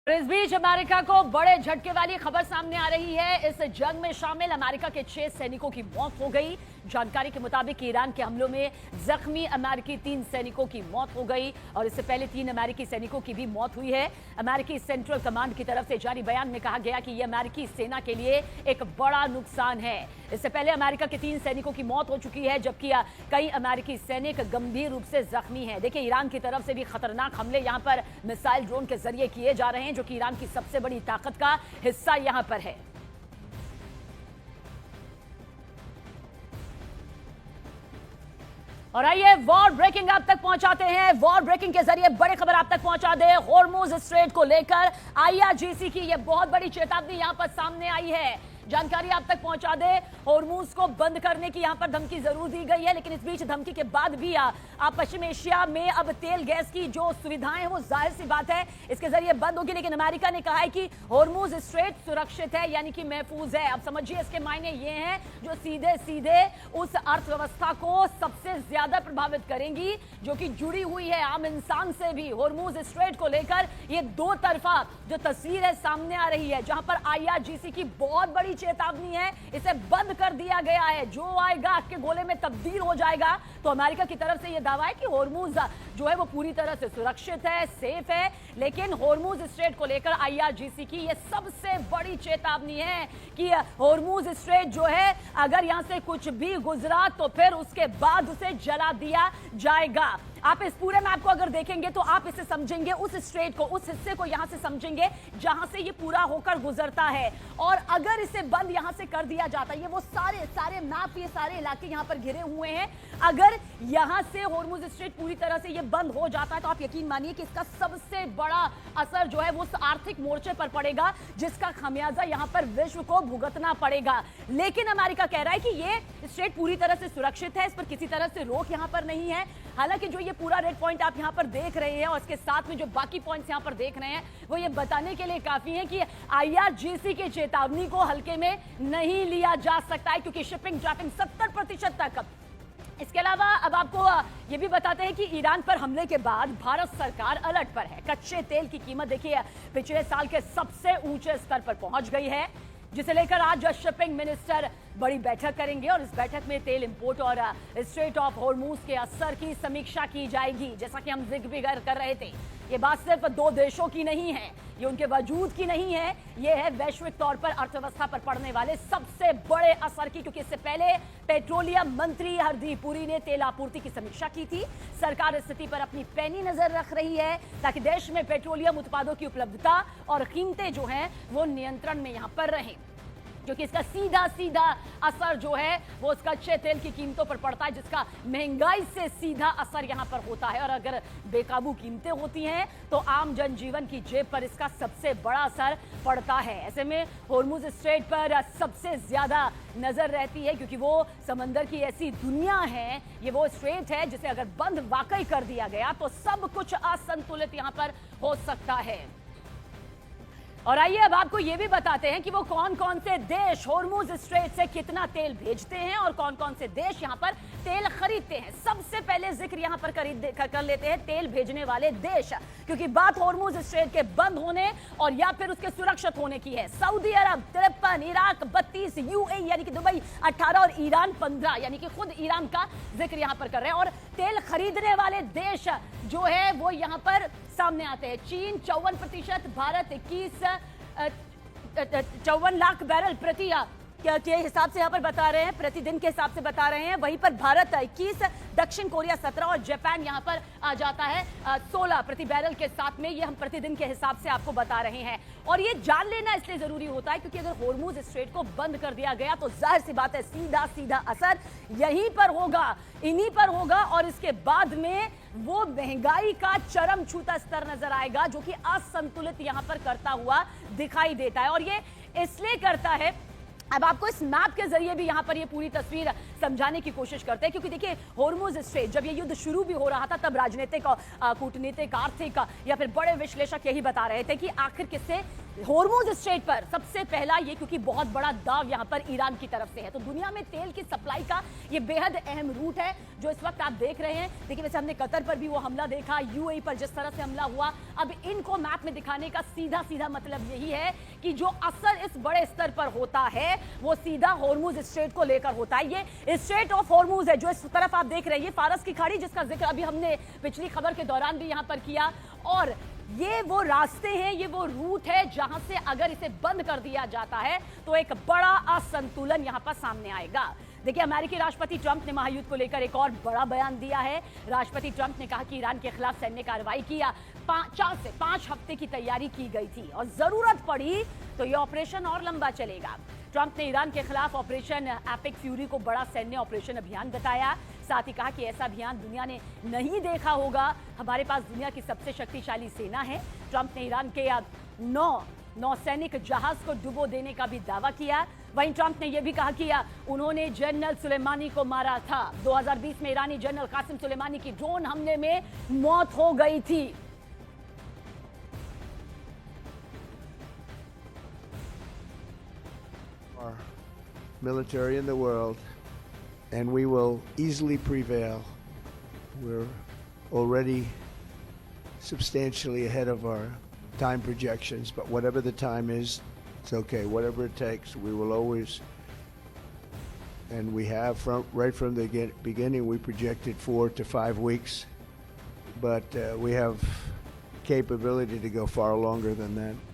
इस बीच अमेरिका को बड़े झटके वाली खबर सामने आ रही है। इस जंग में शामिल अमेरिका के 6 सैनिकों की मौत हो गई। जानकारी के मुताबिक ईरान के हमलों में जख्मी अमेरिकी 3 सैनिकों की मौत हो गई और इससे पहले 3 अमेरिकी सैनिकों की भी मौत हुई है। अमेरिकी सेंट्रल कमांड की तरफ से जारी बयान में कहा गया कि यह अमेरिकी सेना के लिए एक बड़ा नुकसान है। इससे पहले अमेरिका के 3 सैनिकों की मौत हो चुकी है, जबकि कई अमेरिकी सैनिक गंभीर रूप से जख्मी हैं। देखिए, ईरान की तरफ से भी खतरनाक हमले यहां पर मिसाइल ड्रोन के जरिए किए जा रहे हैं, जो कि ईरान की सबसे बड़ी ताकत का हिस्सा यहां पर है। और आइए वॉर ब्रेकिंग आप तक पहुंचाते हैं। वॉर ब्रेकिंग के जरिए बड़ी खबर आप तक पहुंचा दे। होर्मुज स्ट्रेट को लेकर आईआरजीसी की यह बहुत बड़ी चेतावनी यहां पर सामने आई है। जानकारी आप तक पहुंचा दे। होर्मुज को बंद करने की यहां पर धमकी जरूर दी गई है, लेकिन इस बीच धमकी के बाद भी पश्चिम एशिया में अब तेल गैस की जो सुविधाएं हैं वो जाहिर सी बात है इसके जरिए बंद होगी। लेकिन अमेरिका ने कहा है कि होर्मुज स्ट्रेट सुरक्षित है, यानी कि महफूज है। अब समझिए इसके मायने ये हैं जो सीधे सीधे उस अर्थव्यवस्था को सबसे ज्यादा प्रभावित करेंगी, जो कि जुड़ी हुई है आम इंसान से भी। होर्मुज स्ट्रेट को लेकर ये दो तरफा जो तस्वीर है सामने आ रही है, जहां पर आईआरजीसी की बहुत बड़ी चेतावनी है, इसे बंद कर दिया गया है। जो आएगा आग के गोले में तब्दील हो जाएगा। तो अमेरिका की तरफ से यह दावा है कि होर्मुज जो है वो पूरी तरह से सुरक्षित है, सेफ है। लेकिन होर्मुज स्ट्रेट को लेकर आईआरजीसी की यह सबसे बड़ी चेतावनी है कि होर्मुज स्ट्रेट जो है अगर यहां से कुछ भी गुजरा तो फिर उसके बाद उसे जला दिया जाएगा। आप इस पूरे मैप को अगर देखेंगे तो आप इसे समझेंगे, उस स्ट्रेट को, उस हिस्से को यहां से समझेंगे जहां से ये पूरा होकर गुजरता है। और अगर इसे बंद यहां से कर दिया जाता है, ये वो सारे मैप, ये सारे इलाके यहां पर घिरे हुए हैं, अगर यहां से होर्मुज स्ट्रेट पूरी तरह से ये बंद हो जाता है तो आप यकीन मानिए कि इसका सबसे बड़ा असर जो है वो आर्थिक मोर्चे पर पड़ेगा, जिसका खमियाजा यहां पर विश्व को भुगतना पड़ेगा। लेकिन अमेरिका कह रहा है कि ये स्ट्रेट पूरी तरह से सुरक्षित है, इस पर किसी तरह से रोक यहां पर नहीं है। हालांकि जो ये पूरा रेड पॉइंट आप यहां पर देख रहे हैं और इसके साथ में जो बाकी पॉइंट्स यहां पर देख रहे हैं, वो ये बताने के लिए काफी है कि आईआरजीसी की चेतावनी को हल्के में नहीं लिया जा सकता है, क्योंकि शिपिंग ट्रैफिक 70% तक। इसके अलावा अब आपको ये भी बताते हैं कि ईरान पर हमले के बाद भारत सरकार अलर्ट पर है। कच्चे तेल की कीमत देखिए पिछले साल के सबसे ऊंचे स्तर पर पहुंच गई है, जिसे लेकर आज शिपिंग मिनिस्टर बड़ी बैठक करेंगे और इस बैठक में तेल इंपोर्ट और स्ट्रेट ऑफ होर्मुज के असर की समीक्षा की जाएगी। जैसा कि हम जिक्र भी कर रहे थे, ये बात सिर्फ दो देशों की नहीं है, ये उनके वजूद की नहीं है, ये है वैश्विक तौर पर अर्थव्यवस्था पर पड़ने वाले सबसे बड़े असर की। क्योंकि इससे पहले पेट्रोलियम मंत्री हरदीप पुरी ने तेल आपूर्ति की समीक्षा की थी। सरकार स्थिति पर अपनी पैनी नजर रख रही है ताकि देश में पेट्रोलियम उत्पादों की उपलब्धता और कीमतें जो हैं वो नियंत्रण में यहां पर रहें, क्योंकि इसका सीधा असर जो है वो उस कच्चे तेल की कीमतों पर पड़ता है, जिसका महंगाई से सीधा असर यहां पर होता है। और अगर बेकाबू कीमतें होती हैं तो आम जनजीवन की जेब पर इसका सबसे बड़ा असर पड़ता है। ऐसे में होर्मुज स्ट्रेट पर सबसे ज्यादा नजर रहती है, क्योंकि वो समंदर की ऐसी दुनिया है, ये वो स्ट्रेट है जिसे अगर बंद वाकई कर दिया गया तो सब कुछ असंतुलित यहां पर हो सकता है। और आइए अब आपको यह भी बताते हैं कि वो कौन कौन से देश होर्मुज स्ट्रेट से कितना तेल भेजते हैं और कौन कौन से देश यहां पर तेल खरीदते हैं। सबसे पहले जिक्र यहां पर कर लेते हैं तेल भेजने वाले देश, क्योंकि बात होर्मुज स्ट्रेट के बंद होने और या फिर उसके सुरक्षित होने की है। सऊदी अरब 53, इराक 32, यूएई यानी कि दुबई 18 और ईरान 15, यानी कि खुद ईरान का जिक्र यहां पर कर रहे हैं। और तेल खरीदने वाले देश जो है वो यहां पर सामने आते हैं। चीन 54%, भारत 54 लाख बैरल प्रति के हिसाब से यहां पर बता रहे हैं, प्रतिदिन के हिसाब से बता रहे हैं। वहीं पर भारत 21, दक्षिण कोरिया 17 और जापान यहां पर आ जाता है 16 प्रति बैरल के साथ में। ये हम प्रतिदिन के हिसाब से आपको बता रहे हैं। और ये जान लेना इसलिए जरूरी होता है क्योंकि अगर होर्मुज स्ट्रेट को बंद कर दिया गया तो जाहिर सी बात है सीधा असर यहीं पर होगा, इन्हीं पर होगा। और इसके बाद में वो महंगाई का चरम छूता स्तर नजर आएगा, जो कि असंतुलित यहां पर करता हुआ दिखाई देता है। और ये इसलिए करता है, अब आपको इस मैप के जरिए भी यहां पर ये पूरी तस्वीर समझाने की कोशिश करते हैं, क्योंकि देखिए होर्मुज स्ट्रेट जब ये युद्ध शुरू भी हो रहा था तब राजनीतिक, कूटनीतिक, आर्थिक या फिर बड़े विश्लेषक यही बता रहे थे कि आखिर किससे हॉर्मुज स्ट्रेट पर सबसे पहला ये, क्योंकि बहुत बड़ा दाव यहां पर ईरान की तरफ से है, तो दुनिया में तेल की सप्लाई का ये बेहद अहम रूट है जो इस वक्त आप देख रहे हैं। देखिए, वैसे हमने कतर पर भी वो हमला देखा, यूएई पर जिस तरह से हमला हुआ, अब इनको मैप में दिखाने का सीधा सीधा मतलब यही है कि जो असर इस बड़े स्तर पर होता है वो सीधा हॉर्मुज स्ट्रेट को लेकर होता है। ये स्ट्रेट ऑफ हॉर्मुज है जो इस तरफ आप देख रहे हैं, ये फारस की खाड़ी जिसका जिक्र अभी हमने पिछली खबर के दौरान भी यहां पर किया, और ये वो रास्ते हैं, ये वो रूट है जहां से अगर इसे बंद कर दिया जाता है तो एक बड़ा असंतुलन यहां पर सामने आएगा। देखिए, अमेरिकी राष्ट्रपति ट्रंप ने महायुद्ध को लेकर एक और बड़ा बयान दिया है। राष्ट्रपति ट्रंप ने कहा कि ईरान के खिलाफ सैन्य कार्रवाई की 4 से 5 हफ्ते की तैयारी की गई थी और जरूरत पड़ी तो यह ऑपरेशन और लंबा चलेगा। ट्रंप ने ईरान के खिलाफ ऑपरेशन एपिक फ्यूरी को बड़ा सैन्य ऑपरेशन अभियान बताया। साथ ही कहा कि ऐसा अभियान दुनिया ने नहीं देखा होगा, हमारे पास दुनिया की सबसे शक्तिशाली सेना है। ट्रंप ने ईरान के 9 नौसैनिक जहाज को डुबो देने का भी दावा किया। वहीं ट्रंप ने यह भी कहा कि उन्होंने जनरल सुलेमानी को मारा था। 2020 में ईरानी जनरल कासिम सुलेमानी की ड्रोन हमले में मौत हो गई थी। Military in the world, and we will easily prevail. We're already substantially ahead of our time projections, but whatever the time is, it's okay. Whatever it takes, we will always, and we have right from the beginning, we projected 4 to 5 weeks, but we have capability to go far longer than that.